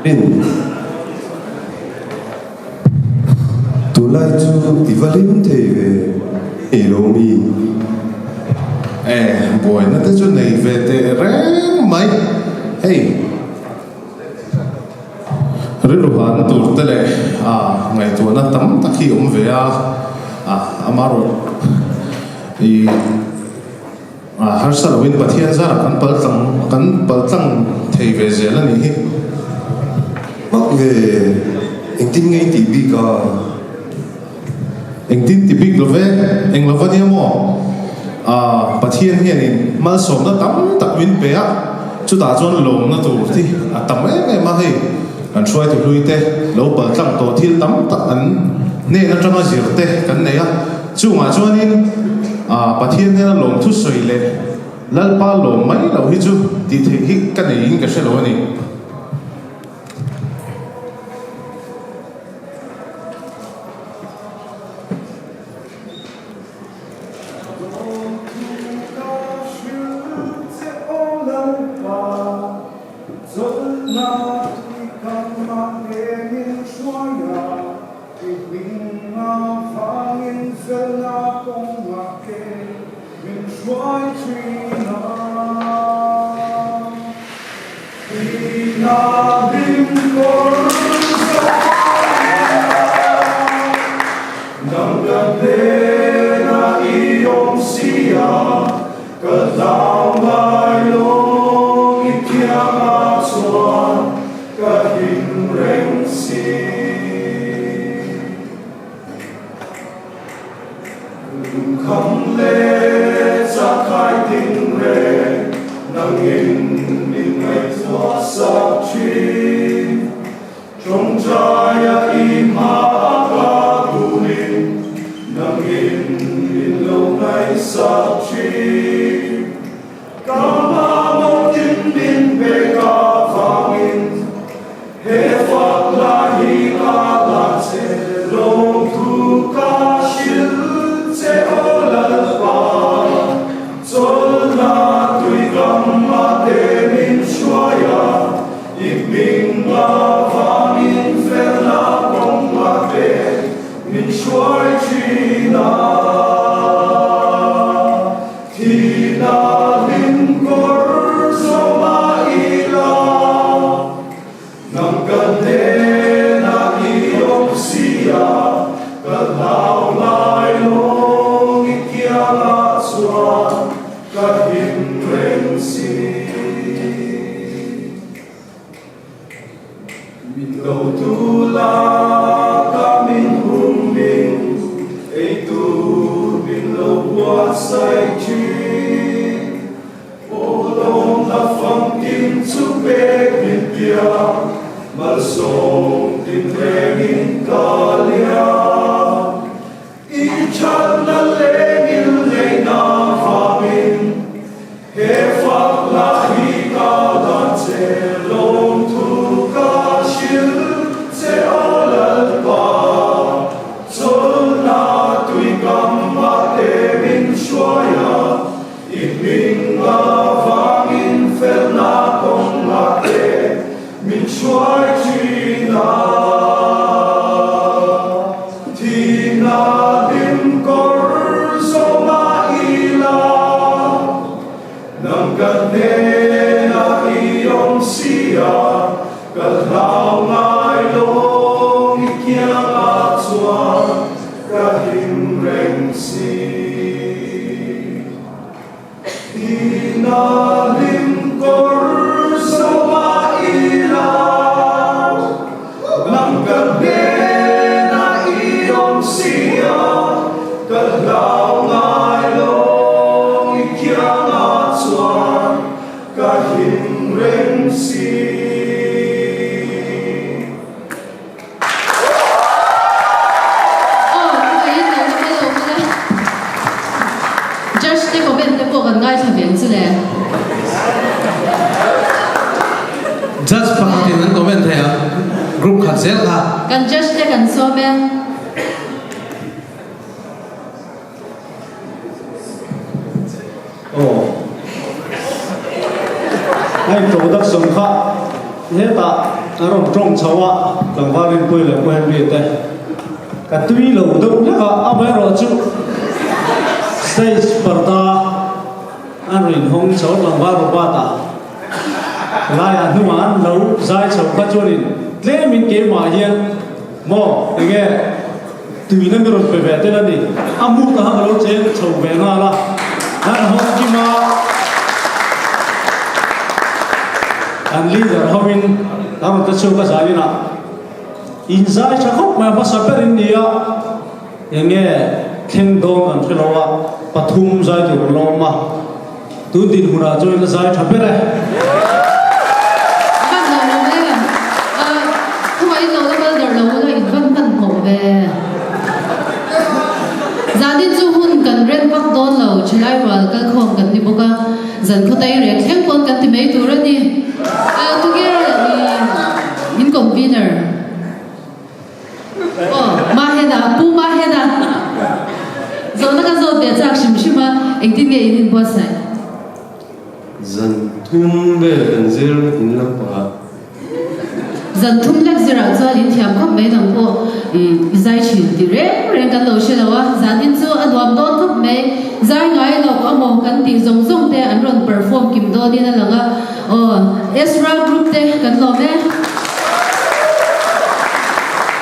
in tu lai chu ivalim theve elomi boy na te chu nei ve te reng mai hey riluhan tur te le ngai tu na tam takhi ve amaro i har salawin pathian zara kan paltang thei ve zela ni hi mak ve engtin ngai ti bi ka engtin ti big love eng love ni mo pathian hian in mal som na tam tak win pe a chu da chon lom na tu ti tam ma hei an try to lui te lo paltang to thil tam tak an ne na tama zir te kan nei a chu ma chuan in pathian hian lom thu soi le lalpa lom mai lo hi chu ti the hi kan nei in ka shelo ani Kan just te kan so ben. Hai production kha he ta rong trong cháu ạ lần vào lên quê là quê Việt đây cả tuy lâu đâu nhá à bây giờ chú stage parta anh rình hong cháu lần vào rồi ba ta lại anh hùng anh lâu dài cháu phát cho nên lẽ mình kể mà hiền mò nghe tùy nó mới rồi về tên là gì anh mua ta hàng lâu trên cháu về nga là anh hong gì mà anh leader hawin ang ta chuka sali na inzai chakok ma ba saper india enge khendong an philowa pathum zai tu loma tu din hura join la zai thapere Các giờ lâu đấy là không phải lâu đâu bao giờ lâu là ít vẫn cần khổ về gia đình du hôn cần rèn bắc đón lâu chỉ lại vào cái không cần đi bộ ca dần có tay rèn khéo con cần thì mấy tuổi rồi đi together in convener maheda pu maheda zona ka zo be chak shim shima engtin ge in bo sai dần thum về dần zir in lâm pa dần thum lek zira cho din thiam khop me dang po zai chin ti re kan lo she lawa za din chu adwam don khop me zai ngai lo ko mo kan ti zong zong te an ron perform kim do din la nga Ezra group te kan lo me